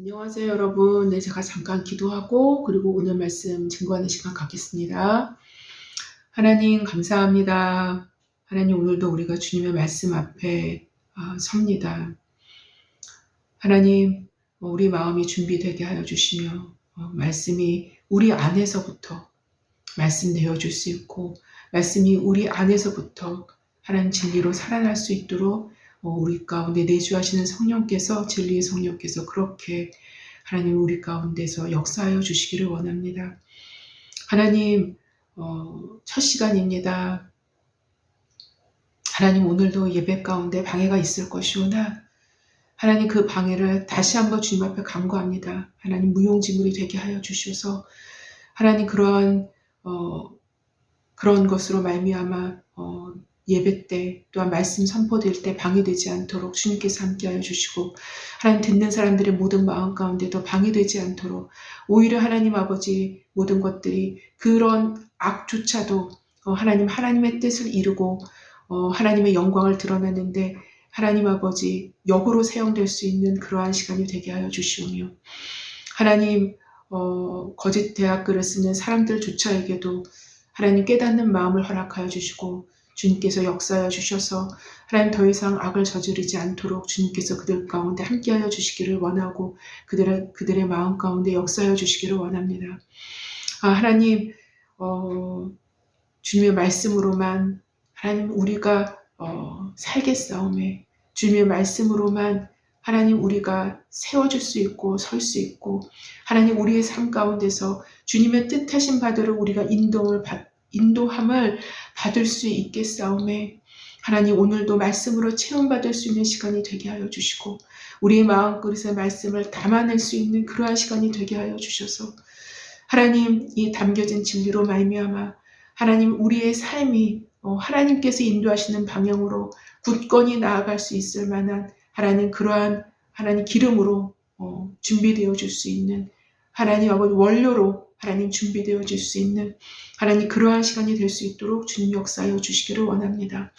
안녕하세요, 여러분. 네, 제가 잠깐 기도하고 그리고 오늘 말씀 증거하는 시간 갖겠습니다. 하나님 감사합니다. 하나님 오늘도 우리가 주님의 말씀 앞에 섭니다. 하나님 우리 마음이 준비되게 하여 주시며 말씀이 우리 안에서부터 말씀되어 줄 수 있고 말씀이 우리 안에서부터 하나님 진리로 살아날 수 있도록 우리 가운데 내주하시는 성령께서 진리의 성령께서 그렇게 하나님 우리 가운데서 역사하여 주시기를 원합니다. 하나님 첫 시간입니다. 하나님 오늘도 예배 가운데 방해가 있을 것이오나 하나님 그 방해를 다시 한번 주님 앞에 간구합니다. 하나님 무용지물이 되게 하여 주셔서 하나님 그런 것으로 말미암아 예배 때 또한 말씀 선포될 때 방해되지 않도록 주님께서 함께하여 주시고 하나님 듣는 사람들의 모든 마음 가운데도 방해되지 않도록 오히려 하나님 아버지 모든 것들이 그런 악조차도 하나님의 뜻을 이루고 하나님의 영광을 드러내는데 하나님 아버지 역으로 사용될 수 있는 그러한 시간이 되게 하여 주시오며 하나님 거짓 대학글을 쓰는 사람들조차에게도 하나님 깨닫는 마음을 허락하여 주시고 주님께서 역사하여 주셔서 하나님 더 이상 악을 저지르지 않도록 주님께서 그들 가운데 함께하여 주시기를 원하고 그들의 마음 가운데 역사하여 주시기를 원합니다. 하나님 주님의 말씀으로만 하나님 우리가 살겠사오매 주님의 말씀으로만 하나님 우리가 세워질 수 있고 설 수 있고 하나님 우리의 삶 가운데서 주님의 뜻하신 바대로 우리가 인도함을 받을 수 있겠사오매 하나님 오늘도 말씀으로 체험받을 수 있는 시간이 되게 하여 주시고 우리의 마음그릇에 말씀을 담아낼 수 있는 그러한 시간이 되게 하여 주셔서 하나님 이 담겨진 진리로 말미암아 하나님 우리의 삶이 하나님께서 인도하시는 방향으로 굳건히 나아갈 수 있을 만한 하나님 그러한 하나님 기름으로 준비되어 줄 수 있는 하나님 아버지 원료로 하나님 준비되어 줄 수 있는 하나님 그러한 시간이 될 수 있도록 주님 역사하여 주시기를 원합니다.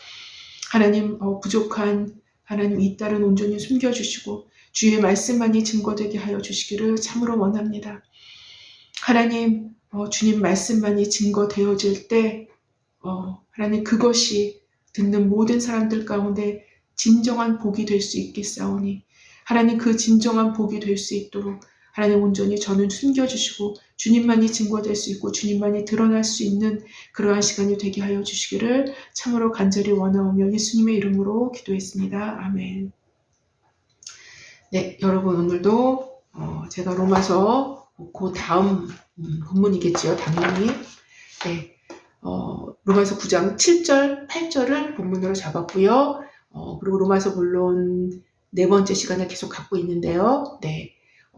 하나님 부족한 하나님 이 딸은 온전히 숨겨주시고 주의 말씀만이 증거되게 하여 주시기를 참으로 원합니다. 하나님 주님 말씀만이 증거되어질 때 하나님 그것이 듣는 모든 사람들 가운데 진정한 복이 될 수 있겠사오니 하나님 그 진정한 복이 될 수 있도록 하나님 온전히 저는 숨겨주시고 주님만이 증거될 수 있고 주님만이 드러날 수 있는 그러한 시간이 되게 하여 주시기를 참으로 간절히 원하오며 예수님의 이름으로 기도했습니다. 아멘. 네, 여러분 오늘도 제가 로마서 그 다음 본문이겠지요. 당연히 네, 로마서 9장 7절, 8절을 본문으로 잡았고요. 그리고 로마서 본론 네 번째 시간을 계속 갖고 있는데요. 네,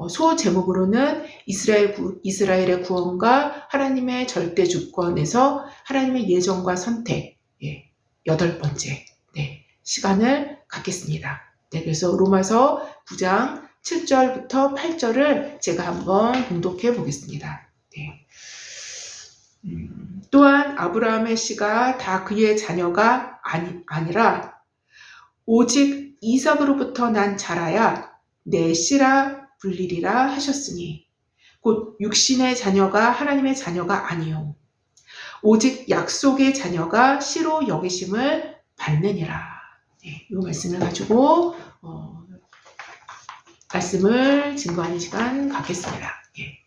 소 제목으로는 이스라엘의 구원과 하나님의 절대 주권에서 하나님의 예정과 선택, 여덟 번째 시간을 갖겠습니다. 네, 그래서 로마서 9장 7절부터 8절을 제가 한번 봉독해 보겠습니다. 네. 또한 아브라함의 씨가 다 그의 자녀가 아니라 오직 이삭으로부터 난 자라야 내 씨라 불리리라 하셨으니 곧 육신의 자녀가 하나님의 자녀가 아니요 오직 약속의 자녀가 씨로 여기심을 받느니라. 네, 이 말씀을 가지고 말씀을 증거하는 시간 갖겠습니다. 예.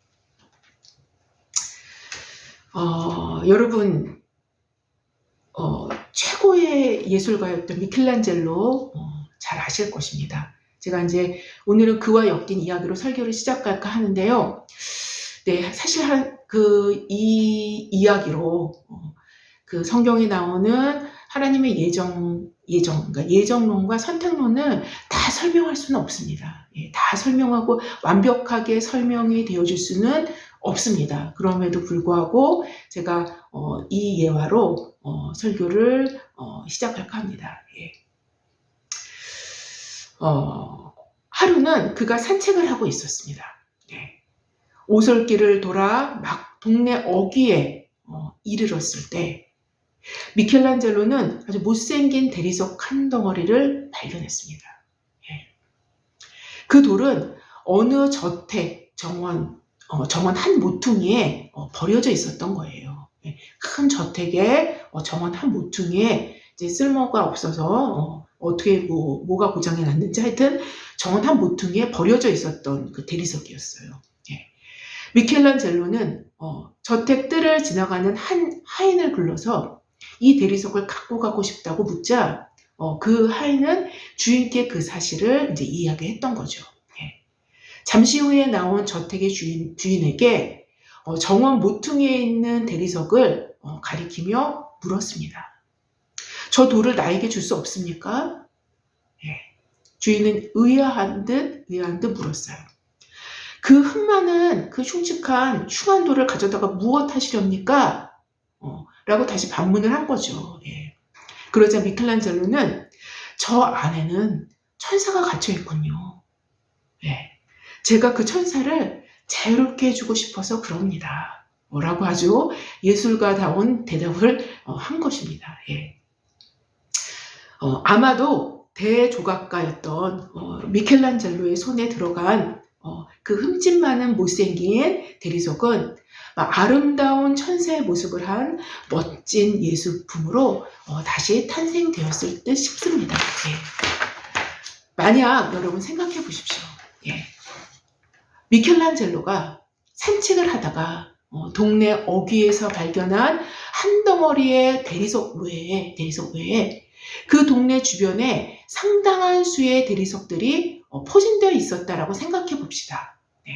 여러분 최고의 예술가였던 미켈란젤로 잘 아실 것입니다. 제가 이제 오늘은 그와 엮인 이야기로 설교를 시작할까 하는데요. 네, 사실 이 이야기로 그 성경에 나오는 하나님의 그러니까 예정론과 선택론을 다 설명할 수는 없습니다. 다 설명하고 완벽하게 설명이 되어줄 수는 없습니다. 그럼에도 불구하고 제가 이 예화로 설교를 시작할까 합니다. 하루는 그가 산책을 하고 있었습니다. 오솔길을 돌아 막 동네 어귀에 이르렀을 때 미켈란젤로는 아주 못생긴 대리석 한 덩어리를 발견했습니다. 그 돌은 어느 저택 정원 한 모퉁이에 버려져 있었던 거예요. 예, 큰 저택에 정원 한 모퉁이에 이제 쓸모가 없어서 어떻게 뭐가 고장이 났는지 하여튼 정원 한 모퉁이에 버려져 있었던 그 대리석이었어요. 예. 미켈란젤로는 저택 뜰을 지나가는 한 하인을 불러서 이 대리석을 갖고 가고 싶다고 묻자 그 하인은 주인께 그 사실을 이제 이야기했던 거죠. 예. 잠시 후에 나온 저택의 주인에게 정원 모퉁이에 있는 대리석을 가리키며 물었습니다. 저 돌을 나에게 줄 수 없습니까? 예. 주인은 의아한 듯 물었어요. 그 흠많은 그 흉측한 흉한 돌을 가져다가 무엇 하시렵니까? 라고 다시 반문을 한 거죠. 예. 그러자 미켈란젤로는 저 안에는 천사가 갇혀 있군요. 예. 제가 그 천사를 자유롭게 해주고 싶어서 그럽니다. 라고 아주 예술가다운 대답을 한 것입니다. 예. 아마도 대조각가였던 미켈란젤로의 손에 들어간 그 흠집 많은 못생긴 대리석은 아름다운 천사의 모습을 한 멋진 예술품으로 다시 탄생되었을 듯 싶습니다. 예. 만약 여러분 생각해 보십시오. 예. 미켈란젤로가 산책을 하다가 동네 어귀에서 발견한 한 덩어리의 대리석 외에 그 동네 주변에 상당한 수의 대리석들이 포진되어 있었다라고 생각해 봅시다. 네.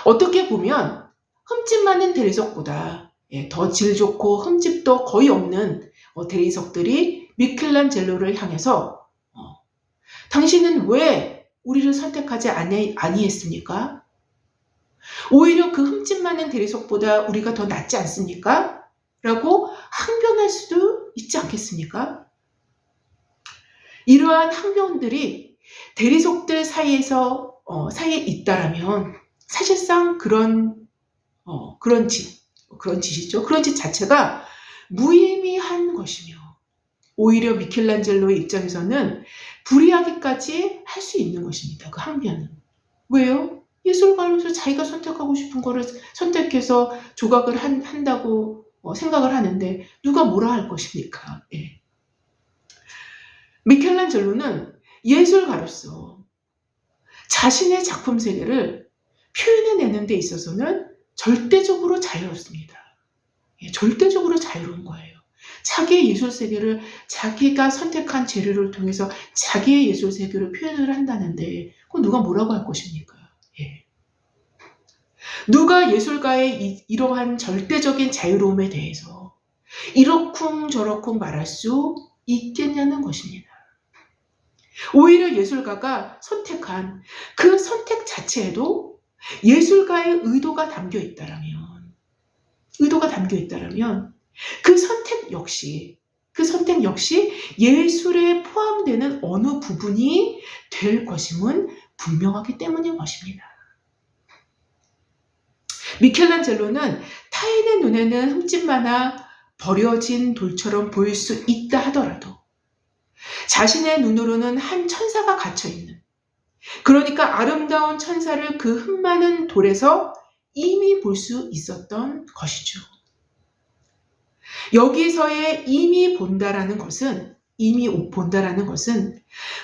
어떻게 보면 흠집 많은 대리석보다 더 질 좋고 흠집도 거의 없는 대리석들이 미켈란젤로를 향해서 당신은 왜 우리를 선택하지 아니했습니까? 오히려 그 흠집 많은 대리석보다 우리가 더 낫지 않습니까? 라고 항변할 수도 있지 않겠습니까? 이러한 항변들이 대리석들 사이에 있다라면 사실상 그런 짓이죠. 그런 짓 자체가 무의미한 것이며 오히려 미켈란젤로의 입장에서는 불이하기까지 할 수 있는 것입니다. 그 항변은. 왜요? 예술가로서 자기가 선택하고 싶은 거를 선택해서 조각을 한다고 생각을 하는데 누가 뭐라 할 것입니까? 예. 미켈란젤로는 예술가로서 자신의 작품 세계를 표현해내는 데 있어서는 절대적으로 자유롭습니다. 예, 절대적으로 자유로운 거예요. 자기의 예술 세계를 자기가 선택한 재료를 통해서 자기의 예술 세계를 표현을 한다는데 그건 누가 뭐라고 할 것입니까? 예. 누가 예술가의 이러한 절대적인 자유로움에 대해서 이러쿵저러쿵 말할 수 있겠냐는 것입니다. 오히려 예술가가 선택한 그 선택 자체에도 예술가의 의도가 담겨 있다라면 그 선택 역시 예술에 포함되는 어느 부분이 될 것임은 분명하기 때문인 것입니다. 미켈란젤로는 타인의 눈에는 흠집 많아 버려진 돌처럼 보일 수 있다 하더라도 자신의 눈으로는 한 천사가 갇혀있는, 그러니까 아름다운 천사를 그 흠 많은 돌에서 이미 볼 수 있었던 것이죠. 여기서의 이미 본다라는 것은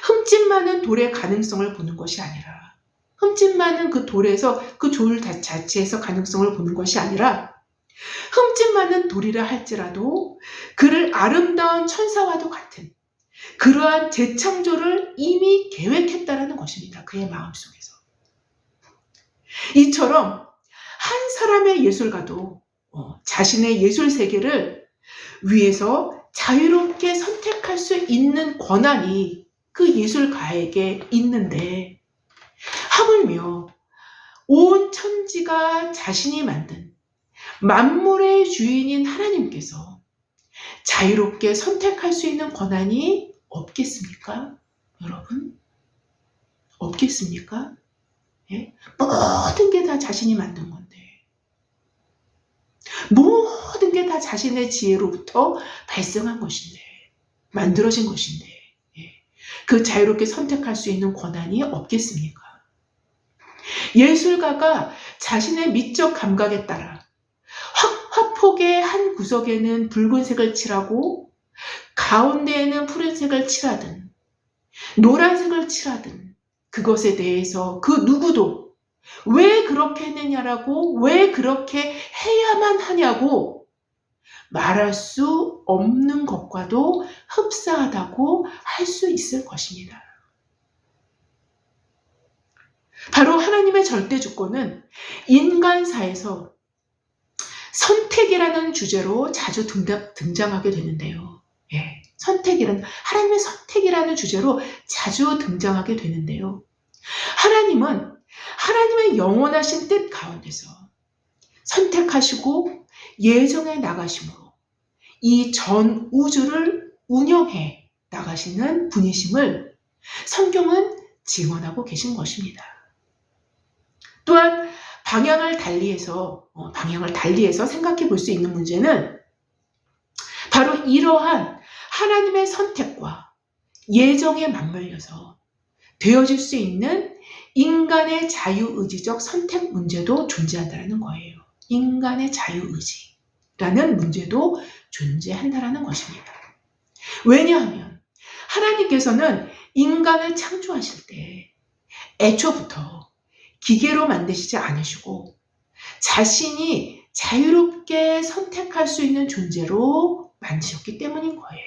흠집 많은 돌의 가능성을 보는 것이 아니라 흠집 많은 그 돌에서 그 돌 자체에서 가능성을 보는 것이 아니라 흠집 많은 돌이라 할지라도 그를 아름다운 천사와도 같은 그러한 재창조를 이미 계획했다라는 것입니다. 그의 마음속에서. 이처럼 한 사람의 예술가도 자신의 예술 세계를 위해서 자유롭게 선택할 수 있는 권한이 그 예술가에게 있는데 하물며 온 천지가 자신이 만든 만물의 주인인 하나님께서 자유롭게 선택할 수 있는 권한이 없겠습니까? 여러분? 없겠습니까? 예? 모든 게 다 자신이 만든 건데 모든 게 다 자신의 지혜로부터 발생한 것인데 만들어진 것인데 그 자유롭게 선택할 수 있는 권한이 없겠습니까? 예술가가 자신의 미적 감각에 따라 화폭의 한 구석에는 붉은색을 칠하고 가운데에는 푸른색을 칠하든 노란색을 칠하든 그것에 대해서 그 누구도 왜 그렇게 했느냐라고, 왜 그렇게 해야만 하냐고 말할 수 없는 것과도 흡사하다고 할 수 있을 것입니다. 바로 하나님의 절대 주권은 인간사에서 선택이라는 주제로 자주 등장하게 되는데요. 하나님의 선택이라는 주제로 자주 등장하게 되는데요. 하나님은 하나님의 영원하신 뜻 가운데서 선택하시고 예정해 나가심으로 이 전 우주를 운영해 나가시는 분이심을 성경은 증언하고 계신 것입니다. 또한 방향을 달리해서 생각해 볼 수 있는 문제는 바로 이러한 하나님의 선택과 예정에 맞물려서 되어질 수 있는 인간의 자유의지적 선택 문제도 존재한다는 거예요. 인간의 자유의지라는 문제도 존재한다는 것입니다. 왜냐하면 하나님께서는 인간을 창조하실 때 애초부터 기계로 만드시지 않으시고 자신이 자유롭게 선택할 수 있는 존재로 만드셨기 때문인 거예요.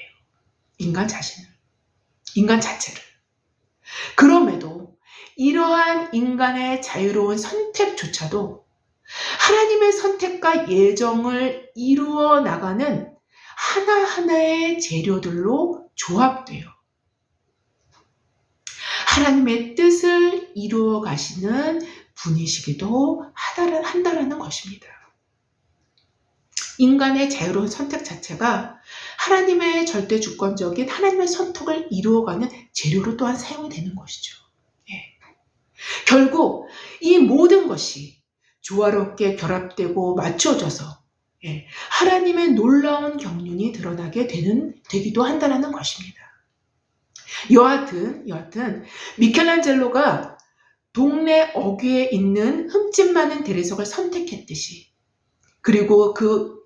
인간 자체를. 그럼에도 이러한 인간의 자유로운 선택조차도 하나님의 선택과 예정을 이루어 나가는 하나하나의 재료들로 조합되어 하나님의 뜻을 이루어 가시는 분이시기도 한다라는 것입니다. 인간의 자유로운 선택 자체가 하나님의 절대 주권적인 하나님의 선택을 이루어가는 재료로 또한 사용이 되는 것이죠. 결국 이 모든 것이 조화롭게 결합되고 맞춰져서 하나님의 놀라운 경륜이 드러나게 되기도 한다는 것입니다. 여하튼 미켈란젤로가 동네 어귀에 있는 흠집 많은 대리석을 선택했듯이, 그리고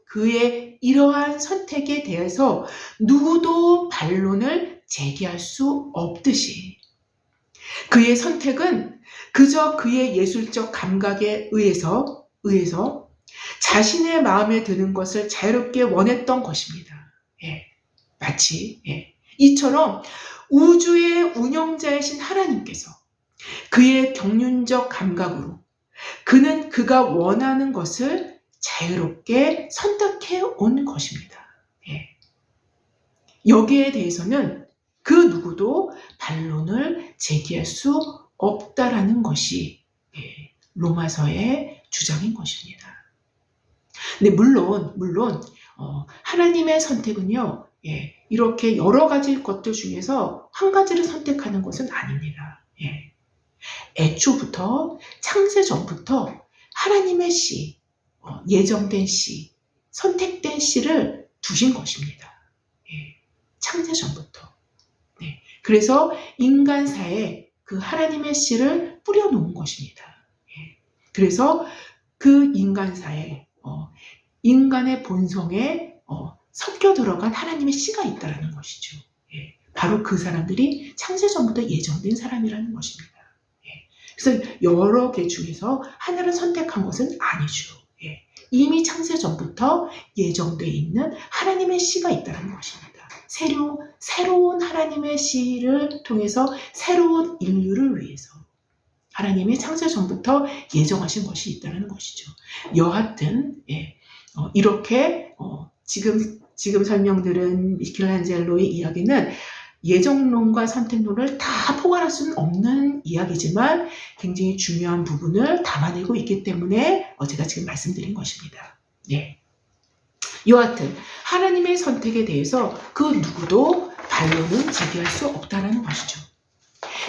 그의 이러한 선택에 대해서 누구도 반론을 제기할 수 없듯이 그의 선택은 그저 그의 예술적 감각에 의해서 자신의 마음에 드는 것을 자유롭게 원했던 것입니다. 마치 이처럼 우주의 운영자이신 하나님께서 그의 경륜적 감각으로 그가 원하는 것을 자유롭게 선택해 온 것입니다. 여기에 대해서는 그 누구도 반론을 제기할 수 없다라는 것이 로마서의 주장인 것입니다. 근데 물론 하나님의 선택은요, 이렇게 여러 가지 것들 중에서 한 가지를 선택하는 것은 아닙니다. 애초부터 창세 전부터 하나님의 씨, 예정된 씨, 선택된 씨를 두신 것입니다. 창세 전부터. 그래서 인간사에 그 하나님의 씨를 뿌려놓은 것입니다. 그래서 그 인간사에 인간의 본성에 섞여 들어간 하나님의 씨가 있다는 것이죠. 바로 그 사람들이 창세 전부터 예정된 사람이라는 것입니다. 그래서 여러 개 중에서 하나를 선택한 것은 아니죠. 이미 창세 전부터 예정되어 있는 하나님의 씨가 있다는 것입니다. 새로운 하나님의 씨를 통해서 새로운 인류를 위해서 하나님이 창세 전부터 예정하신 것이 있다는 것이죠. 여하튼 이렇게 지금 설명드린 미켈란젤로의 이야기는 예정론과 선택론을 다 포괄할 수는 없는 이야기지만 굉장히 중요한 부분을 담아내고 있기 때문에 제가 지금 말씀드린 것입니다. 여하튼 하나님의 선택에 대해서 그 누구도 반론은 제기할 수 없다는 것이죠.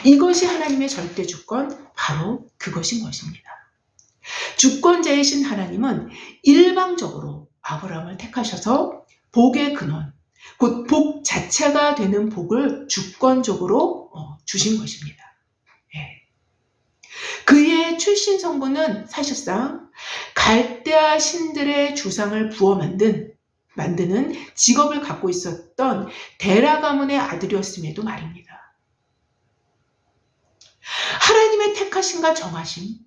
이것이 하나님의 절대 주권, 바로 그것인 것입니다. 주권자이신 하나님은 일방적으로 아브라함을 택하셔서 복의 근원, 곧 복 자체가 되는 복을 주권적으로 주신 것입니다. 그의 출신 성부는 사실상 갈대아 신들의 주상을 부어 만드는 직업을 갖고 있었던 데라 가문의 아들이었음에도 말입니다. 하나님의 택하심과 정하심,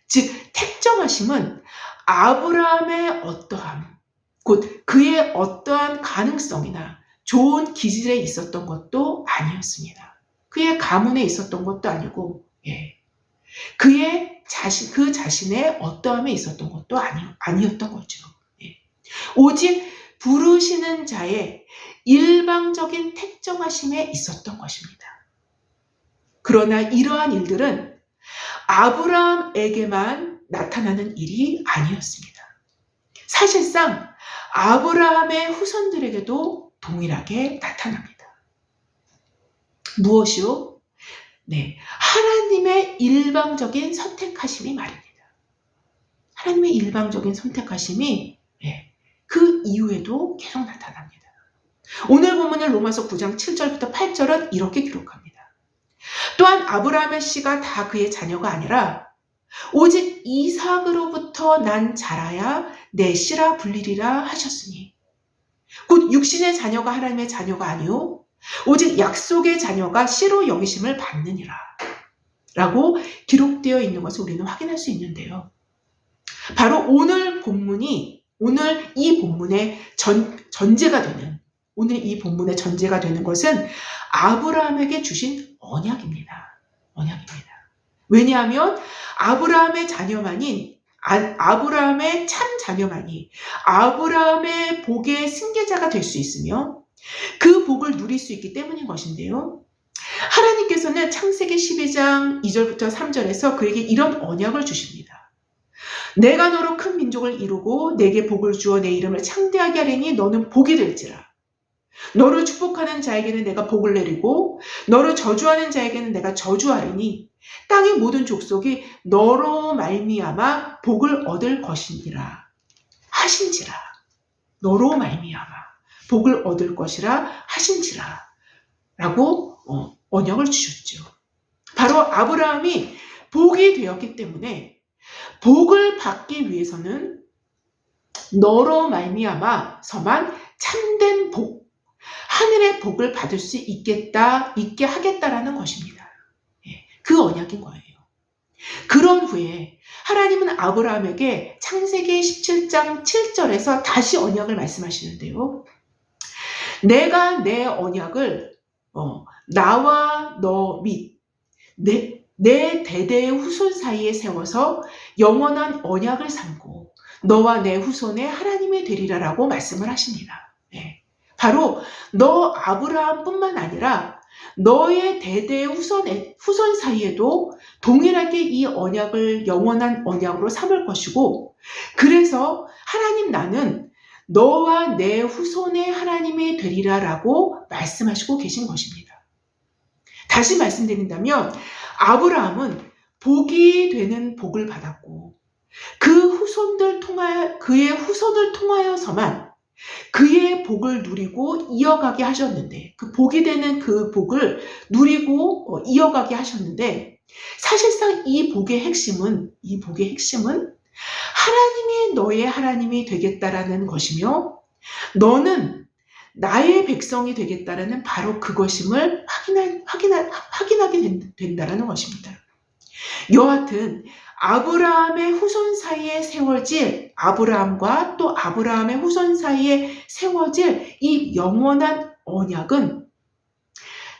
즉 택정하심은 아브라함의 어떠함, 곧 그의 어떠한 가능성이나 좋은 기질에 있었던 것도 아니었습니다. 그의 가문에 있었던 것도 아니고, 그 자신의 어떠함에 있었던 것도 아니었던 거죠. 오직 부르시는 자의 일방적인 택정하심에 있었던 것입니다. 그러나 이러한 일들은 아브라함에게만 나타나는 일이 아니었습니다. 사실상 아브라함의 후손들에게도 동일하게 나타납니다. 무엇이요? 하나님의 일방적인 선택하심이 말입니다. 하나님의 일방적인 선택하심이 그 이후에도 계속 나타납니다. 오늘 본문은 로마서 9장 7절부터 8절은 이렇게 기록합니다. 또한 아브라함의 씨가 다 그의 자녀가 아니라 오직 이삭으로부터 난 자라야 내 씨라 불리리라 하셨으니 곧 육신의 자녀가 하나님의 자녀가 아니요 오직 약속의 자녀가 씨로 여기심을 받느니라 라고 기록되어 있는 것을 우리는 확인할 수 있는데요. 바로 오늘 이 본문의 전제가 되는 것은 아브라함에게 주신 언약입니다. 왜냐하면 아브라함의 참 자녀만이 아브라함의 복의 승계자가 될 수 있으며 그 복을 누릴 수 있기 때문인 것인데요. 하나님께서는 창세기 12장 2절부터 3절에서 그에게 이런 언약을 주십니다. 내가 너로 큰 민족을 이루고 내게 복을 주어 내 이름을 창대하게 하리니 너는 복이 될지라. 너를 축복하는 자에게는 내가 복을 내리고 너를 저주하는 자에게는 내가 저주하리니 땅의 모든 족속이 너로 말미암아 복을 얻을 것이니라 하신지라. 너로 말미암아 복을 얻을 것이라 하신지라 라고 언약을 주셨죠. 바로 아브라함이 복이 되었기 때문에 복을 받기 위해서는 너로 말미암아서만 참된 복, 하늘의 복을 받을 수 있게 하겠다라는 것입니다. 그 언약인 거예요. 그런 후에 하나님은 아브라함에게 창세기 17장 7절에서 다시 언약을 말씀하시는데요. 내가 내 언약을 나와 너 및 내 대대의 후손 사이에 세워서 영원한 언약을 삼고 너와 내 후손의 하나님이 되리라라고 말씀을 하십니다. 바로 너 아브라함뿐만 아니라 너의 대대의 후손 사이에도 동일하게 이 언약을 영원한 언약으로 삼을 것이고 그래서 하나님 나는 너와 내 후손의 하나님이 되리라라고 말씀하시고 계신 것입니다. 다시 말씀드린다면 아브라함은 복이 되는 복을 받았고 그의 후손을 통하여서만 그의 복을 누리고 이어가게 하셨는데 그 복이 되는 그 복을 누리고 이어가게 하셨는데 사실상 이 복의 핵심은 하나님이 너의 하나님이 되겠다라는 것이며 너는 나의 백성이 되겠다라는 바로 그것임을 확인하게 된다라는 것입니다. 여하튼 아브라함의 후손 사이에 세워질 아브라함과 또 아브라함의 후손 사이에 세워질 이 영원한 언약은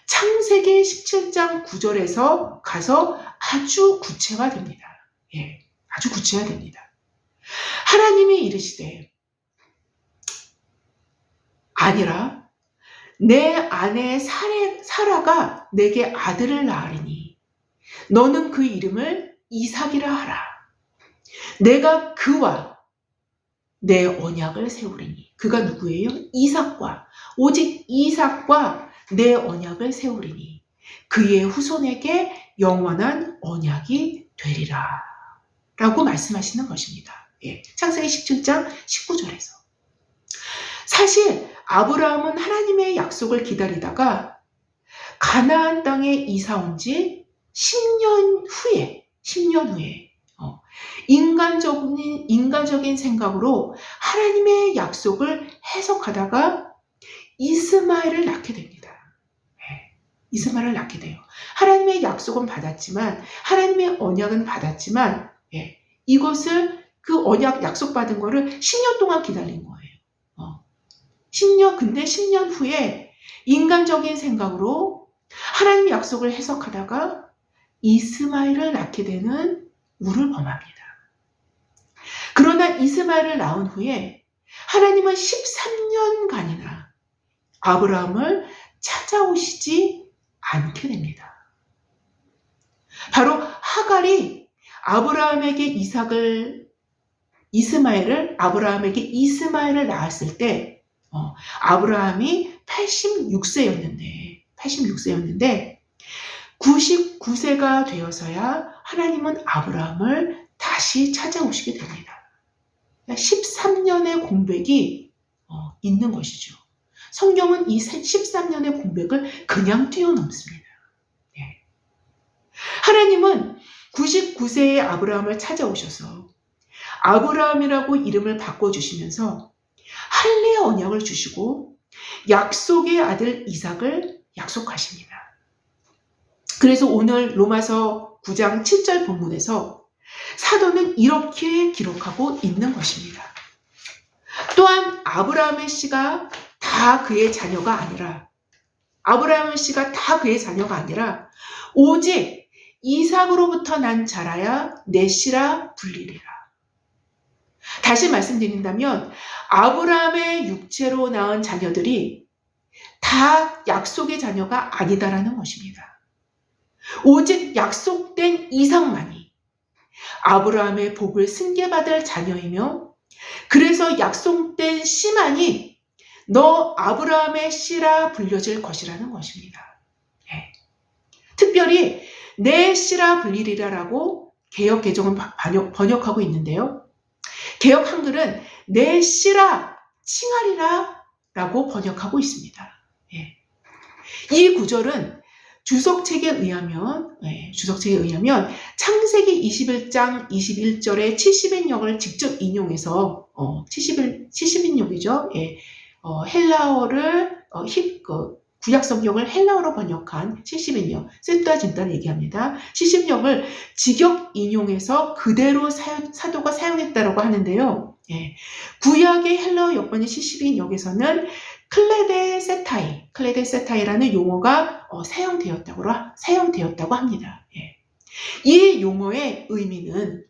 창세기 17장 9절에서 가서 아주 구체화됩니다. 아주 구체화됩니다. 하나님이 이르시되 아니라 내 아내 사라가 내게 아들을 낳으리니 너는 그 이름을 이삭이라 하라. 내가 그와 내 언약을 세우리니. 그가 누구예요? 이삭과 오직 이삭과 내 언약을 세우리니 그의 후손에게 영원한 언약이 되리라 라고 말씀하시는 것입니다. 창세기 17장 19절에서 사실 아브라함은 하나님의 약속을 기다리다가 가나안 땅에 이사 온 지 10년 후에 10년 후에 인간적인 생각으로 하나님의 약속을 해석하다가 이스마엘을 낳게 됩니다. 이스마엘을 낳게 돼요. 하나님의 약속은 받았지만, 하나님의 언약은 받았지만, 이것을 그 언약 약속받은 거를 10년 동안 기다린 거예요. 10년, 근데 10년 후에 인간적인 생각으로 하나님의 약속을 해석하다가 이스마엘을 낳게 되는 우를 범합니다. 그러나 이스마엘을 낳은 후에 하나님은 13년간이나 아브라함을 찾아오시지 않게 됩니다. 바로 하갈이 아브라함에게 이스마엘을 낳았을 때 아브라함이 86세였는데 99세가 되어서야 하나님은 아브라함을 다시 찾아오시게 됩니다. 13년의 공백이 있는 것이죠. 성경은 이 13년의 공백을 그냥 뛰어넘습니다. 하나님은 99세의 아브라함을 찾아오셔서 아브라함이라고 이름을 바꿔주시면서 할례의 언약을 주시고 약속의 아들 이삭을 약속하십니다. 그래서 오늘 로마서 9장 7절 본문에서 사도는 이렇게 기록하고 있는 것입니다. 또한 아브라함의 씨가 다 그의 자녀가 아니라 오직 이삭으로부터 난 자라야 내 씨라 불리리라. 다시 말씀드린다면 아브라함의 육체로 낳은 자녀들이 다 약속의 자녀가 아니다라는 것입니다. 오직 약속된 이삭만이 아브라함의 복을 승계받을 자녀이며, 그래서 약속된 씨만이 너 아브라함의 씨라 불려질 것이라는 것입니다. 특별히 내 씨라 불리리라라고 개역 개정은 번역하고 있는데요. 개역 한글은 내 씨라 칭하리라 라고 번역하고 있습니다. 이 구절은 주석책에 의하면 창세기 21장 21절의 70인역을 직접 인용해서 70인역이죠. 헬라어를 구약 성경을 헬라어로 번역한 70인역, 셉투아진타를 얘기합니다. 70인역을 직역 인용해서 그대로 사도가 사용했다고 하는데요. 구약의 헬라어 역번인 70인역에서는 클레데세타이라는 용어가 사용되었다고 합니다. 이 용어의 의미는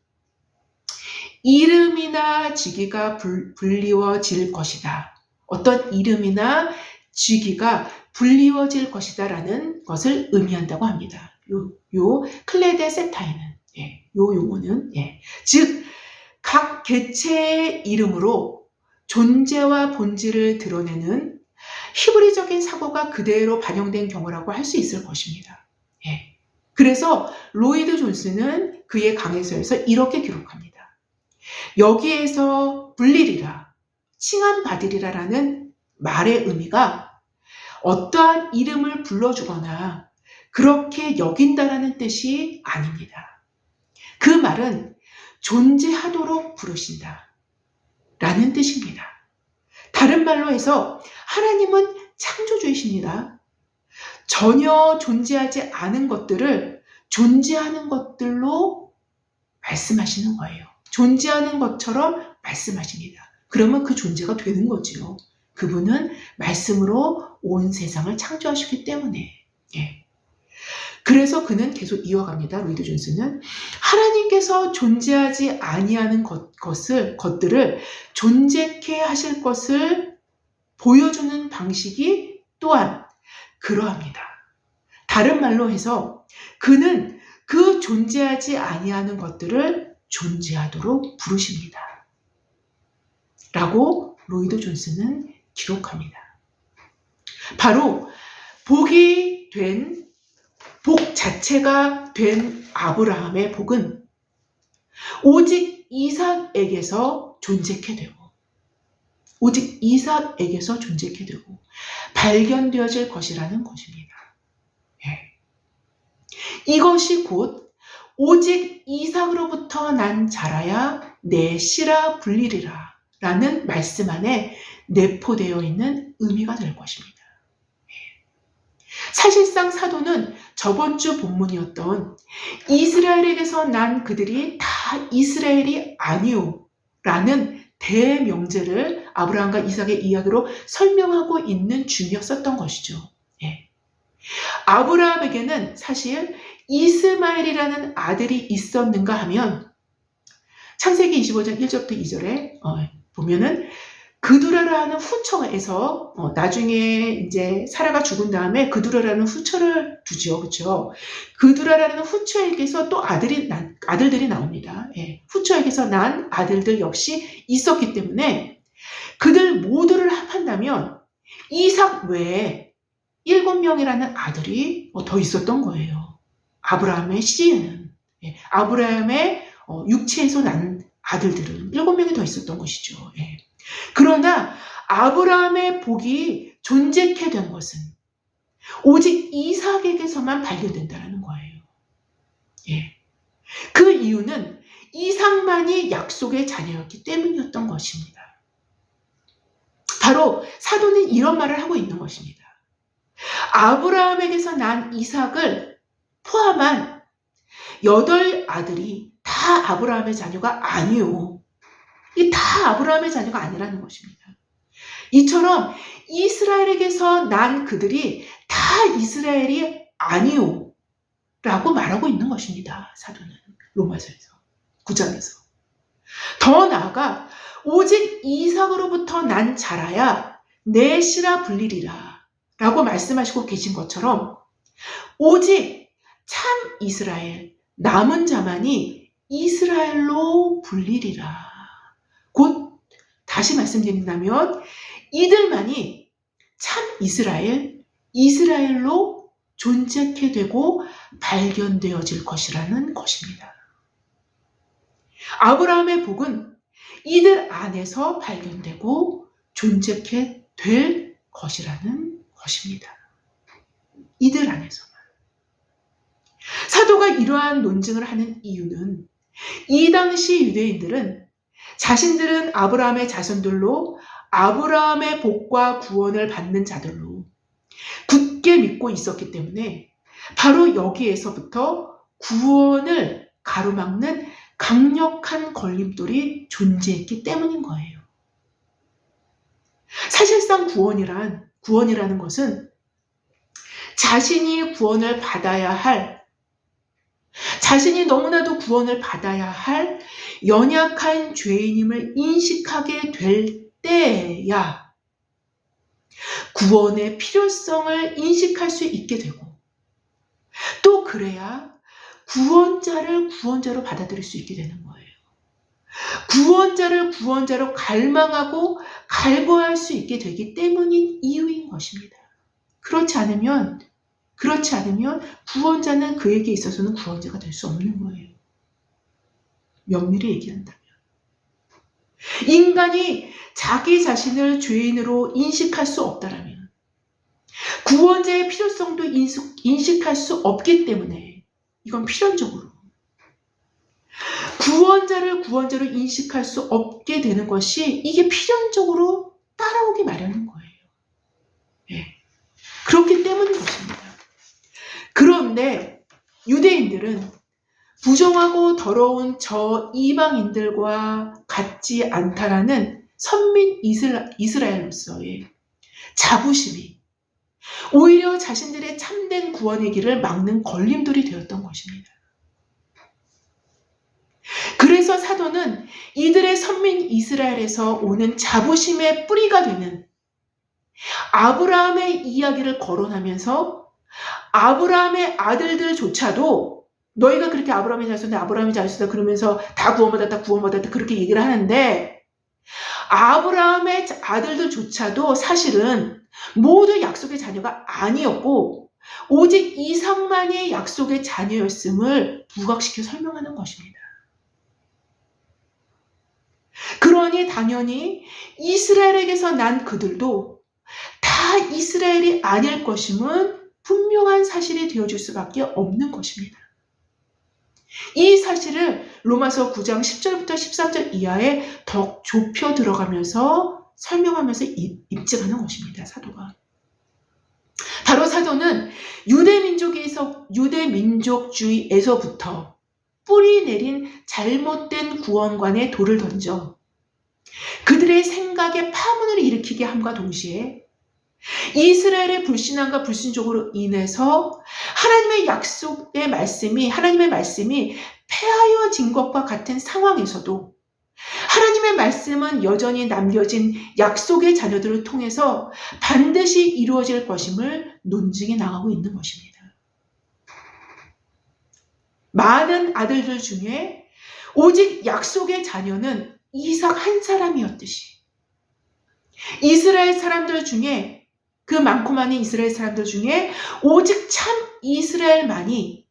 이름이나 직위가 불리워질 것이다. 어떤 이름이나 직위가 불리워질 것이다 라는 것을 의미한다고 합니다. 요 클레데세타이는, 요 용어는, 즉, 각 개체의 이름으로 존재와 본질을 드러내는 히브리적인 사고가 그대로 반영된 경우라고 할 수 있을 것입니다. 그래서 로이드 존스는 그의 강해서에서 이렇게 기록합니다. 여기에서 불리리라, 칭함받으리라라는 말의 의미가 어떠한 이름을 불러주거나 그렇게 여긴다라는 뜻이 아닙니다. 그 말은 존재하도록 부르신다 라는 뜻입니다. 다른 말로 해서 하나님은 창조주이십니다. 전혀 존재하지 않은 것들을 존재하는 것들로 말씀하시는 거예요. 존재하는 것처럼 말씀하십니다. 그러면 그 존재가 되는 거지요. 그분은 말씀으로 온 세상을 창조하셨기 때문에. 그래서 그는 계속 이어갑니다. 로이드 존스는 하나님께서 존재하지 아니하는 것들을 존재케 하실 것을 보여주는 방식이 또한 그러합니다. 다른 말로 해서 그는 그 존재하지 아니하는 것들을 존재하도록 부르십니다. 라고 로이드 존스는 기록합니다. 바로 복 자체가 된 아브라함의 복은 오직 이삭에게서 존재케 되고 발견되어질 것이라는 것입니다. 이것이 곧 오직 이삭으로부터 난 자라야 내 씨라 불리리라 라는 말씀 안에 내포되어 있는 의미가 될 것입니다. 사실상 사도는 저번 주 본문이었던 이스라엘에게서 난 그들이 다 이스라엘이 아니오 라는 대명제를 아브라함과 이삭의 이야기로 설명하고 있는 중이었었던 것이죠. 예. 아브라함에게는 사실 이스마엘이라는 아들이 있었는가 하면 창세기 25장 1절부터 2절에 보면은 그두라라는 후처에서 나중에 이제 사라가 죽은 다음에 그두라라는 후처를 두죠, 그렇죠? 그두라라는 후처에게서 또 아들들이 나옵니다. 예. 후처에게서 난 아들들 역시 있었기 때문에 그들 모두를 합한다면 이삭 외에 7명이라는 아들이 더 있었던 거예요. 아브라함의 씨에는 아브라함의 육체에서 난 아들들은 7명이 더 있었던 것이죠. 예. 그러나 아브라함의 복이 존재케 된 것은 오직 이삭에게서만 발견된다는 거예요. 예. 그 이유는 이삭만이 약속의 자녀였기 때문이었던 것입니다. 바로 사도는 이런 말을 하고 있는 것입니다. 아브라함에게서 난 이삭을 포함한 8아들이 다 아브라함의 자녀가 아니요. 이 다 아브라함의 자녀가 아니라는 것입니다. 이처럼 이스라엘에게서 난 그들이 다 이스라엘이 아니요. 라고 말하고 있는 것입니다. 사도는 로마서에서 9장에서. 더 나아가 오직 이삭으로부터 난 자라야 내 씨라 불리리라 라고 말씀하시고 계신 것처럼 오직 참 이스라엘 남은 자만이 이스라엘로 불리리라. 곧 다시 말씀드린다면 이들만이 참 이스라엘로 존재케 되고 발견되어질 것이라는 것입니다. 아브라함의 복은 이들 안에서 발견되고 존재케 될 것이라는 것입니다. 이들 안에서만. 사도가 이러한 논증을 하는 이유는 이 당시 유대인들은 자신들은 아브라함의 자손들로 아브라함의 복과 구원을 받는 자들로 굳게 믿고 있었기 때문에 바로 여기에서부터 구원을 가로막는 강력한 걸림돌이 존재했기 때문인 거예요. 사실상 구원이라는 것은 자신이 구원을 받아야 할 자신이 너무나도 구원을 받아야 할 연약한 죄인임을 인식하게 될 때야 구원의 필요성을 인식할 수 있게 되고 또 그래야 구원자를 구원자로 받아들일 수 있게 되는 거예요. 구원자를 구원자로 갈망하고 갈구할 수 있게 되기 때문인 이유인 것입니다. 그렇지 않으면 구원자는 그에게 있어서는 구원자가 될 수 없는 거예요. 면밀히 얘기한다면. 인간이 자기 자신을 죄인으로 인식할 수 없다라면 구원자의 필요성도 인식할 수 없기 때문에 이건 필연적으로 구원자를 구원자로 인식할 수 없게 되는 것이 이게 필연적으로 따라오기 마련인 거예요. 네. 그렇기 때문인 것입니다. 그런데 유대인들은 부정하고 더러운 저 이방인들과 같지 않다라는 선민 이스라엘로서의 자부심이 오히려 자신들의 참된 구원의 길을 막는 걸림돌이 되었던 것입니다. 그래서 사도는 이들의 선민 이스라엘에서 오는 자부심의 뿌리가 되는 아브라함의 이야기를 거론하면서 아브라함의 아들들조차도 너희가 그렇게 아브라함의 자손이다 그러면서 다 구원받았다 그렇게 얘기를 하는데 아브라함의 아들들조차도 사실은 모두 약속의 자녀가 아니었고 오직 이삭만이 약속의 자녀였음을 부각시켜 설명하는 것입니다. 그러니 당연히 이스라엘에게서 난 그들도 다 이스라엘이 아닐 것임은 분명한 사실이 되어줄 수밖에 없는 것입니다. 이 사실을 로마서 9장 10절부터 13절 이하에 더 좁혀 들어가면서 설명하면서 입증하는 것입니다. 사도가. 바로 사도는 유대민족주의에서부터 뿌리 내린 잘못된 구원관에 돌을 던져 그들의 생각에 파문을 일으키게 함과 동시에 이스라엘의 불신앙과 불신족으로 인해서 하나님의 말씀이 폐하여진 것과 같은 상황에서도 하나님의 말씀은 여전히 남겨진 약속의 자녀들을 통해서 반드시 이루어질 것임을 논증해 나가고 있는 것입니다. 많은 아들들 중에 오직 약속의 자녀는 이삭 한 사람이었듯이 이스라엘 사람들 중에 그 많고 많은 이스라엘 사람들 중에 오직 참 이스라엘만이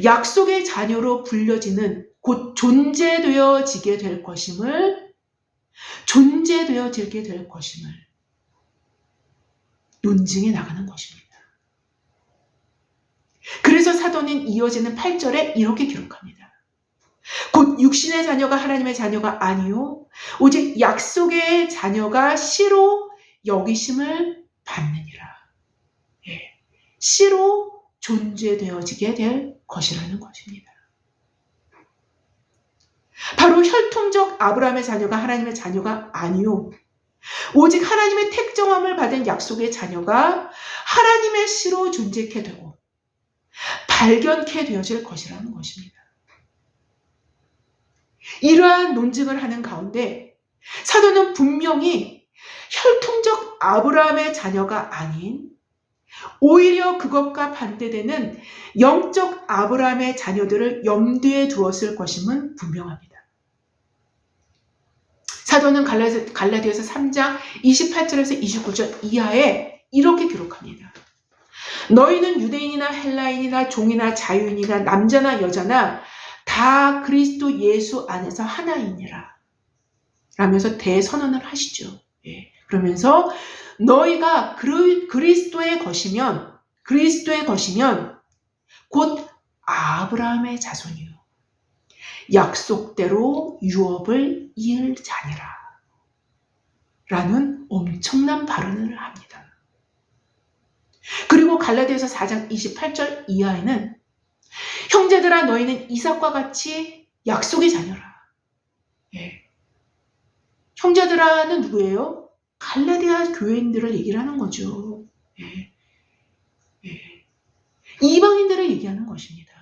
약속의 자녀로 불려지는 곧 존재되어지게 될 것임을 논증해 나가는 것입니다. 그래서 사도는 이어지는 8절에 이렇게 기록합니다. 곧 육신의 자녀가 하나님의 자녀가 아니요 오직 약속의 자녀가 씨로 여기심을 받느니라. 씨로 존재되어지게 될 것이라는 것입니다. 바로 혈통적 아브라함의 자녀가 하나님의 자녀가 아니요 오직 하나님의 택정함을 받은 약속의 자녀가 하나님의 씨로 존재케 되고 발견케 되어질 것이라는 것입니다. 이러한 논증을 하는 가운데 사도는 분명히 혈통적 아브라함의 자녀가 아닌 오히려 그것과 반대되는 영적 아브라함의 자녀들을 염두에 두었을 것임은 분명합니다. 사도는 갈라디아서 3장 28절에서 29절 이하에 이렇게 기록합니다. 너희는 유대인이나 헬라인이나 종이나 자유인이나 남자나 여자나 다 그리스도 예수 안에서 하나이니라 라면서 대선언을 하시죠. 그러면서 너희가 그리스도의 것이면 곧 아브라함의 자손이요 약속대로 유업을 이을 자니라 라는 엄청난 발언을 합니다. 그리고 갈라디아서 4장 28절 이하에는 형제들아 너희는 이삭과 같이 약속의 자녀라. 형제들아는 누구예요? 갈라디아 교회인들을 얘기를 하는 거죠. 이방인들을 얘기하는 것입니다.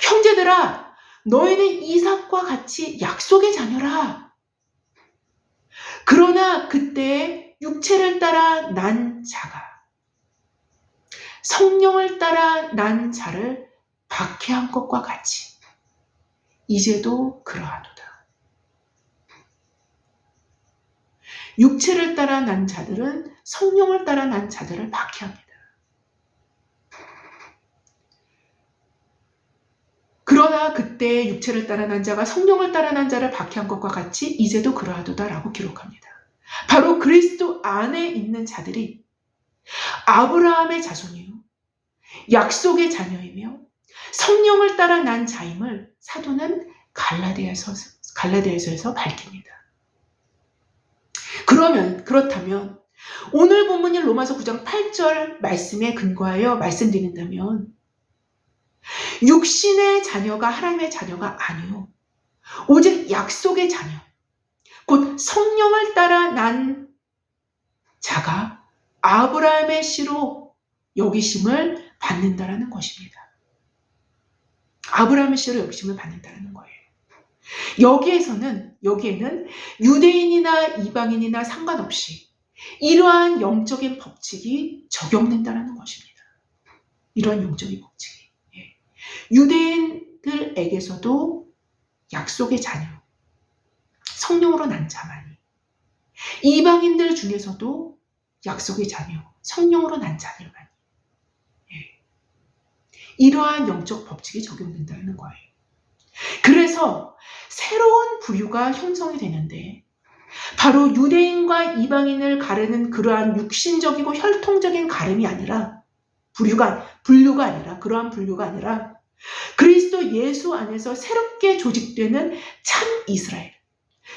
형제들아 너희는 이삭과 같이 약속의 자녀라. 그러나 그때 육체를 따라 난 자가 성령을 따라 난 자를 박해한 것과 같이 이제도 그러하도다. 육체를 따라 난 자들은 성령을 따라 난 자들을 박해합니다. 그러나 그때 육체를 따라 난 자가 성령을 따라 난 자를 박해한 것과 같이 이제도 그러하도다라고 기록합니다. 바로 그리스도 안에 있는 자들이 아브라함의 자손이요 약속의 자녀이며 성령을 따라 난 자임을 사도는 갈라디아서에서 밝힙니다. 그렇다면 오늘 본문인 로마서 9장 8절 말씀에 근거하여 말씀드린다면 육신의 자녀가 하나님의 자녀가 아니요 오직 약속의 자녀 곧 성령을 따라 난 자가 아브라함의 씨로 여기심을 받는다라는 것입니다. 아브라함의 씨로 여기심을 받는다라는 거예요. 여기에는 유대인이나 이방인이나 상관없이 이러한 영적인 법칙이 적용된다는 것입니다. 이러한 영적인 법칙이. 유대인들에게서도 약속의 자녀, 성령으로 난 자만이, 이방인들 중에서도 약속의 자녀, 성령으로 난 자들만이 이러한 영적 법칙이 적용된다는 거예요. 그래서 새로운 부류가 형성이 되는데 바로 유대인과 이방인을 가르는 그러한 육신적이고 혈통적인 가름이 아니라 분류가 아니라 그러한 분류가 아니라 그리스도 예수 안에서 새롭게 조직되는 참 이스라엘,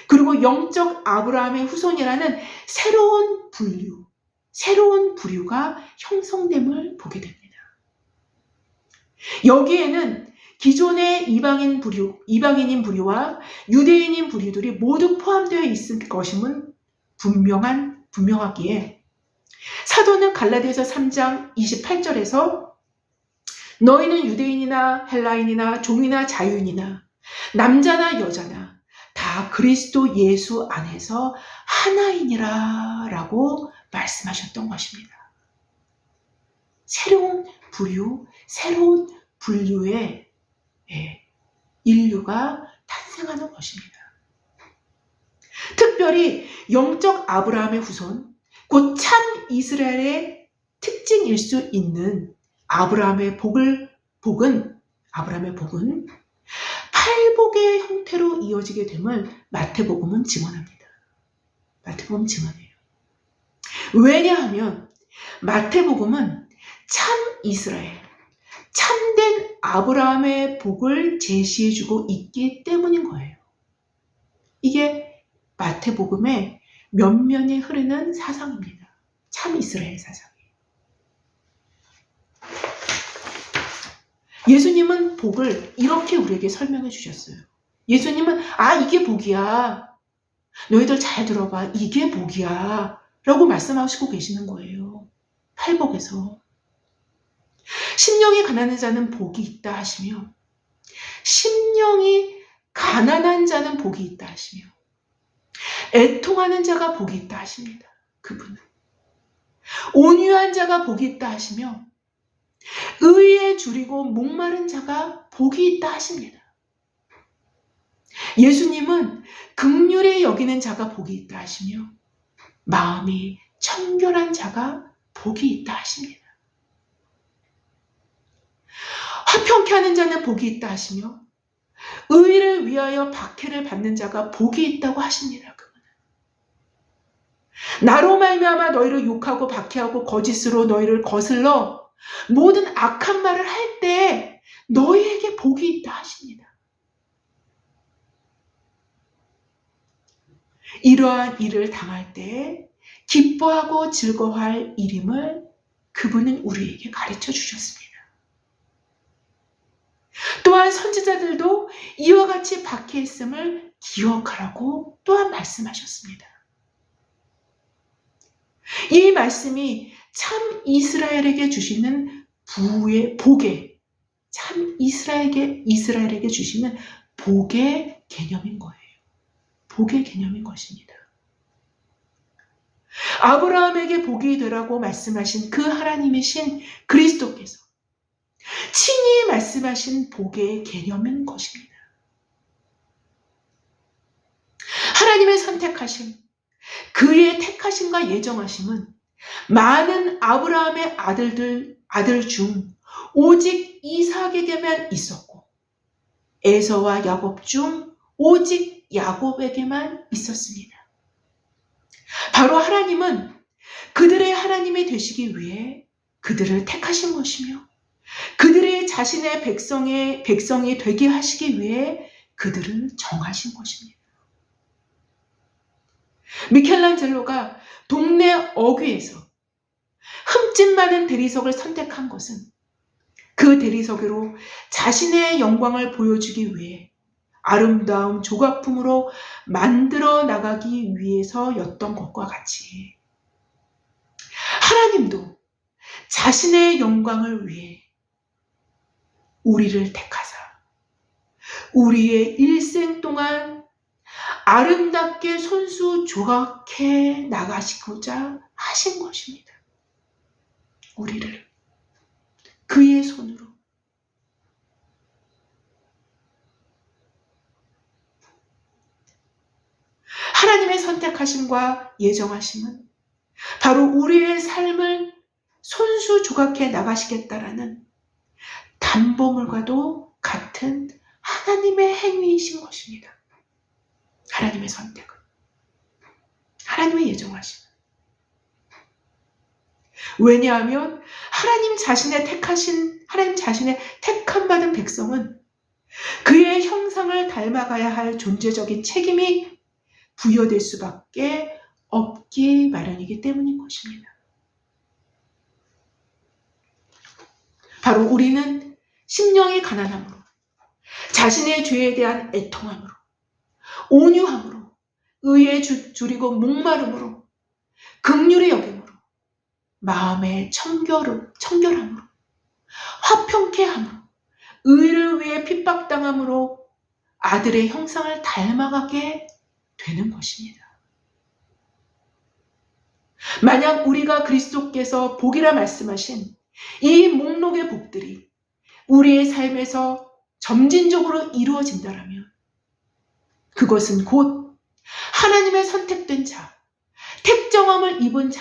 그리고 영적 아브라함의 후손이라는 새로운 부류가 형성됨을 보게 됩니다. 여기에는 기존의 이방인인 부류와 유대인인 부류들이 모두 포함되어 있을 것임은 분명하기에 사도는 갈라디아서 3장 28절에서 너희는 유대인이나 헬라인이나 종이나 자유인이나 남자나 여자나 다 그리스도 예수 안에서 하나이니라 라고 말씀하셨던 것입니다. 새로운 부류, 새로운 분류의 인류가 탄생하는 것입니다. 특별히 영적 아브라함의 후손, 곧 참 이스라엘의 특징일 수 있는 아브라함의 복은 팔복의 형태로 이어지게 됨을 마태복음은 증언합니다. 마태복음 증언해요. 왜냐하면 마태복음은 참 이스라엘, 참된 아브라함의 복을 제시해주고 있기 때문인 거예요. 이게 마태복음의 면면이 흐르는 사상입니다. 참 이스라엘 사상이에요. 예수님은 복을 이렇게 우리에게 설명해 주셨어요. 예수님은 이게 복이야. 너희들 잘 들어봐. 이게 복이야. 라고 말씀하시고 계시는 거예요. 팔복에서. 심령이 가난한 자는 복이 있다 하시며 심령이 가난한 자는 복이 있다 하시며 애통하는 자가 복이 있다 하십니다. 그분은. 온유한 자가 복이 있다 하시며 의에 줄이고 목마른 자가 복이 있다 하십니다. 예수님은 긍휼히 여기는 자가 복이 있다 하시며 마음이 청결한 자가 복이 있다 하십니다. 화평케 하는 자는 복이 있다 하시며 의를 위하여 박해를 받는 자가 복이 있다고 하십니다. 그분은. 나로 말미암아 너희를 욕하고 박해하고 거짓으로 너희를 거슬러 모든 악한 말을 할 때 너희에게 복이 있다 하십니다. 이러한 일을 당할 때 기뻐하고 즐거워할 일임을 그분은 우리에게 가르쳐 주셨습니다. 또한 선지자들도 이와 같이 박해했음을 기억하라고 또한 말씀하셨습니다. 이 말씀이 참 이스라엘에게 주시는 참 이스라엘에게 주시는 복의 개념인 거예요. 복의 개념인 것입니다. 아브라함에게 복이 되라고 말씀하신 그 하나님이신 그리스도께서 친히 말씀하신 복의 개념인 것입니다. 하나님의 선택하심, 그의 택하심과 예정하심은 많은 아브라함의 아들 중 오직 이삭에게만 있었고 에서와 야곱 중 오직 야곱에게만 있었습니다. 바로 하나님은 그들의 하나님이 되시기 위해 그들을 택하신 것이며 그들의 자신의 백성이 되게 하시기 위해 그들을 정하신 것입니다. 미켈란젤로가 동네 어귀에서 흠집 많은 대리석을 선택한 것은 그 대리석으로 자신의 영광을 보여주기 위해 아름다운 조각품으로 만들어 나가기 위해서였던 것과 같이 하나님도 자신의 영광을 위해 우리를 택하사 우리의 일생 동안 아름답게 손수 조각해 나가시고자 하신 것입니다. 우리를 그의 손으로. 하나님의 선택하심과 예정하심은 바로 우리의 삶을 손수 조각해 나가시겠다라는 담보물과도 같은 하나님의 행위이신 것입니다. 하나님의 선택은, 하나님의 예정하심은. 왜냐하면 하나님 자신의 택한 받은 백성은 그의 형상을 닮아가야 할 존재적인 책임이 부여될 수밖에 없기 마련이기 때문인 것입니다. 바로 우리는 심령이 가난함으로, 자신의 죄에 대한 애통함으로, 온유함으로, 의에 줄이고 목마름으로, 긍휼히 여김으로, 마음의 청결함으로, 화평케 함으로, 의를 위해 핍박당함으로 아들의 형상을 닮아가게 되는 것입니다. 만약 우리가 그리스도께서 복이라 말씀하신 이 목록의 복들이 우리의 삶에서 점진적으로 이루어진다면 그것은 곧 하나님의 선택된 자, 택정함을 입은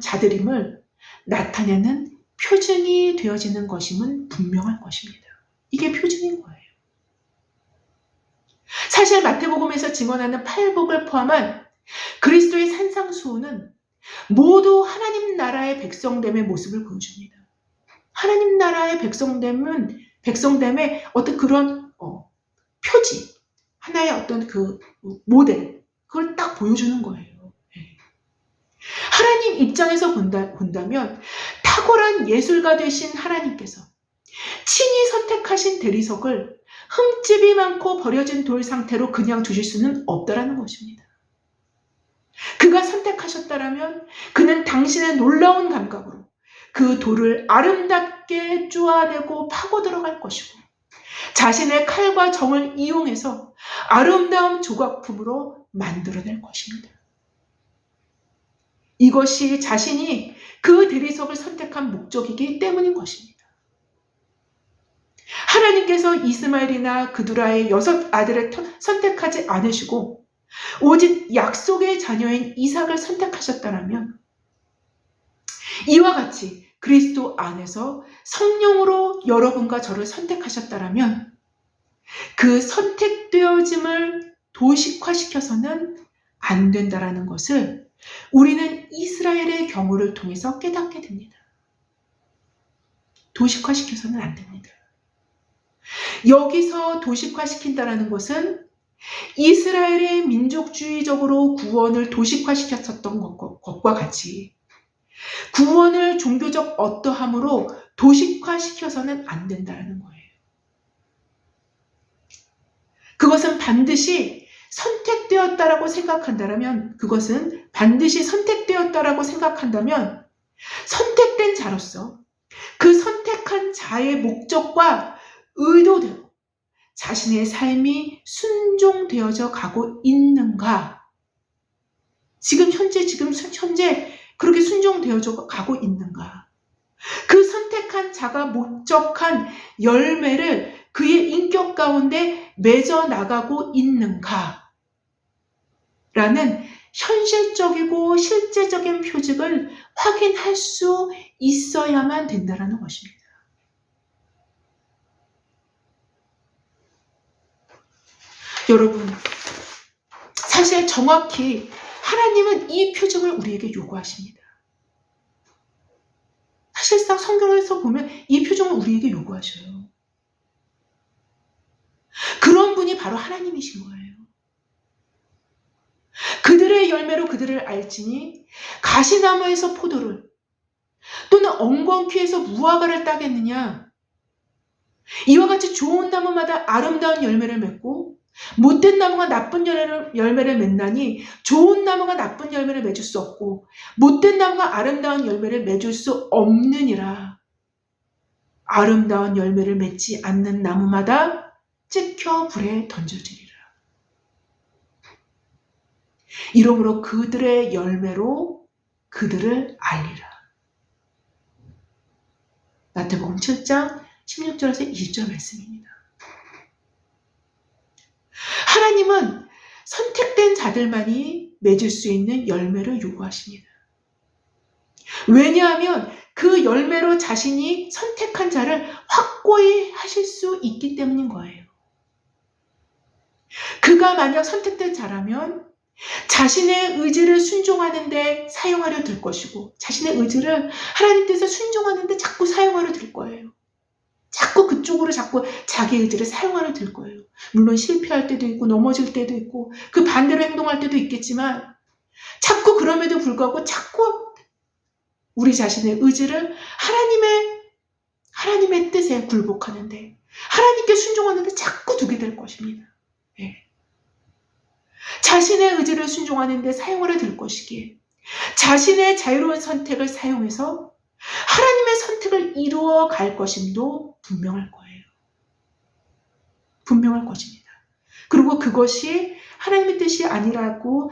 자들임을 나타내는 표징이 되어지는 것임은 분명할 것입니다. 이게 표징인 거예요. 사실 마태복음에서 증언하는 팔복을 포함한 그리스도의 산상수훈은 모두 하나님 나라의 백성됨의 모습을 보여줍니다. 하나님 나라의 백성됨의 어떤 그런 표지, 하나의 어떤 그 모델, 그걸 딱 보여주는 거예요. 하나님 입장에서 본다면 탁월한 예술가 되신 하나님께서 친히 선택하신 대리석을 흠집이 많고 버려진 돌 상태로 그냥 두실 수는 없다라는 것입니다. 그가 선택하셨다라면 그는 당신의 놀라운 감각으로 그 돌을 아름답게 쪼아내고 파고 들어갈 것이고 자신의 칼과 정을 이용해서 아름다운 조각품으로 만들어낼 것입니다. 이것이 자신이 그 대리석을 선택한 목적이기 때문인 것입니다. 하나님께서 이스마엘이나 그두라의 6 아들을 선택하지 않으시고 오직 약속의 자녀인 이삭을 선택하셨다면 이와 같이 그리스도 안에서 성령으로 여러분과 저를 선택하셨다면 그 선택되어짐을 도식화시켜서는 안 된다라는 것을 우리는 이스라엘의 경우를 통해서 깨닫게 됩니다. 도식화시켜서는 안 됩니다. 여기서 도식화시킨다라는 것은 이스라엘의 민족주의적으로 구원을 도식화시켰었던 것과 같이 구원을 종교적 어떠함으로 도식화시켜서는 안 된다는 거예요. 그것은 반드시 선택되었다라고 생각한다면 선택된 자로서 그 선택한 자의 목적과 의도대로 자신의 삶이 순종되어져 가고 있는가? 지금 현재 그렇게 순종되어져 가고 있는가? 그 선택한 자가 목적한 열매를 그의 인격 가운데 맺어 나가고 있는가? 라는 현실적이고 실제적인 표징을 확인할 수 있어야만 된다는 것입니다. 여러분, 사실 정확히 하나님은 이 표징을 우리에게 요구하십니다. 사실상 성경에서 보면 이 표징을 우리에게 요구하셔요. 그런 분이 바로 하나님이신 거예요. 그들의 열매로 그들을 알지니 가시나무에서 포도를 또는 엉겅퀴에서 무화과를 따겠느냐. 이와 같이 좋은 나무마다 아름다운 열매를 맺고 못된 나무가 나쁜 열매를 맺나니 좋은 나무가 나쁜 열매를 맺을 수 없고 못된 나무가 아름다운 열매를 맺을 수 없느니라. 아름다운 열매를 맺지 않는 나무마다 찍혀 불에 던져지리라. 이러므로 그들의 열매로 그들을 알리라. 마태복음 7장 16절에서 20절 말씀입니다. 하나님은 선택된 자들만이 맺을 수 있는 열매를 요구하십니다. 왜냐하면 그 열매로 자신이 선택한 자를 확고히 하실 수 있기 때문인 거예요. 그가 만약 선택된 자라면 자신의 의지를 순종하는 데 사용하려 들 것이고 자신의 의지를 하나님 뜻에 순종하는 데 자꾸 사용하려 들 거예요. 자꾸 그쪽으로 자꾸 자기 의지를 사용하려 들 거예요. 물론 실패할 때도 있고 넘어질 때도 있고 그 반대로 행동할 때도 있겠지만 자꾸 그럼에도 불구하고 자꾸 우리 자신의 의지를 하나님의 뜻에 굴복하는데 하나님께 순종하는데 자꾸 두게 될 것입니다. 예. 자신의 의지를 순종하는데 사용하려 들 것이기에 자신의 자유로운 선택을 사용해서 하나님의 선택을 이루어 갈 것임도 분명할 거예요. 분명할 것입니다. 그리고 그것이 하나님의 뜻이 아니라고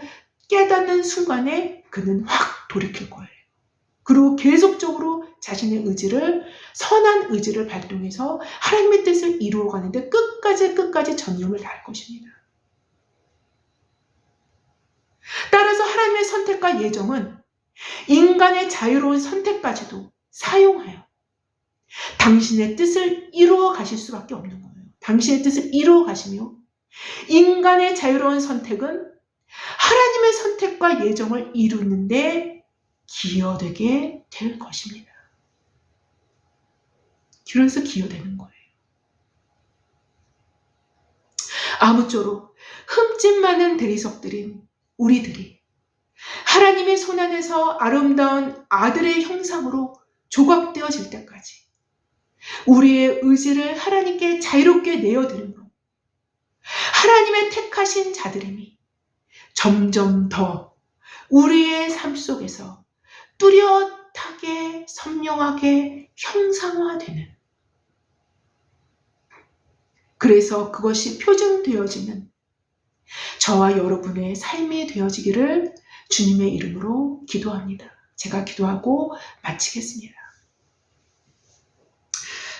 깨닫는 순간에 그는 확 돌이킬 거예요. 그리고 계속적으로 자신의 의지를, 선한 의지를 발동해서 하나님의 뜻을 이루어가는데 끝까지 전념을 다할 것입니다. 따라서 하나님의 선택과 예정은 인간의 자유로운 선택까지도 사용하여 당신의 뜻을 이루어 가실 수밖에 없는 거예요. 당신의 뜻을 이루어 가시며 인간의 자유로운 선택은 하나님의 선택과 예정을 이루는데 기여되게 될 것입니다. 그래서 기여되는 거예요. 아무쪼록 흠집 많은 대리석들인 우리들이 하나님의 손 안에서 아름다운 아들의 형상으로 조각되어질 때까지 우리의 의지를 하나님께 자유롭게 내어드림으로 하나님의 택하신 자들임이 점점 더 우리의 삶 속에서 뚜렷하게 선명하게 형상화되는, 그래서 그것이 표준되어지는 저와 여러분의 삶이 되어지기를 주님의 이름으로 기도합니다. 제가 기도하고 마치겠습니다.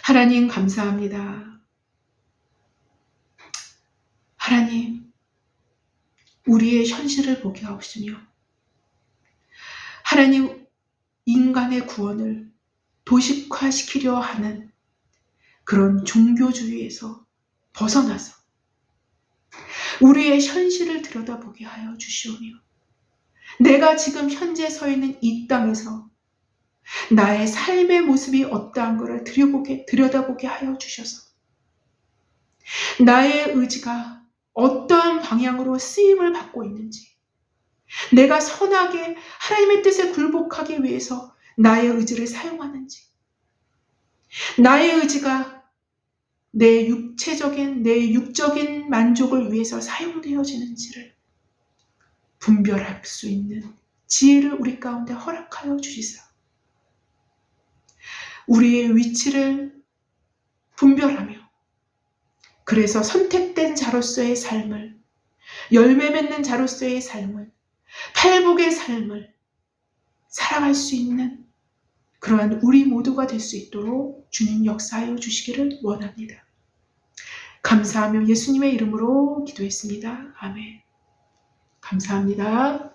하나님 감사합니다. 하나님, 우리의 현실을 보게 하옵시며 하나님, 인간의 구원을 도식화시키려 하는 그런 종교주의에서 벗어나서 우리의 현실을 들여다보게 하여 주시오며 내가 지금 현재 서 있는 이 땅에서 나의 삶의 모습이 어떠한 것을 들여다보게 하여 주셔서 나의 의지가 어떠한 방향으로 쓰임을 받고 있는지, 내가 선하게 하나님의 뜻에 굴복하기 위해서 나의 의지를 사용하는지, 나의 의지가 내 육적인 만족을 위해서 사용되어지는지를 분별할 수 있는 지혜를 우리 가운데 허락하여 주시사 우리의 위치를 분별하며 그래서 선택된 자로서의 삶을, 열매 맺는 자로서의 삶을, 팔복의 삶을 살아갈 수 있는 그러한 우리 모두가 될 수 있도록 주님 역사하여 주시기를 원합니다. 감사하며 예수님의 이름으로 기도했습니다. 아멘. 감사합니다.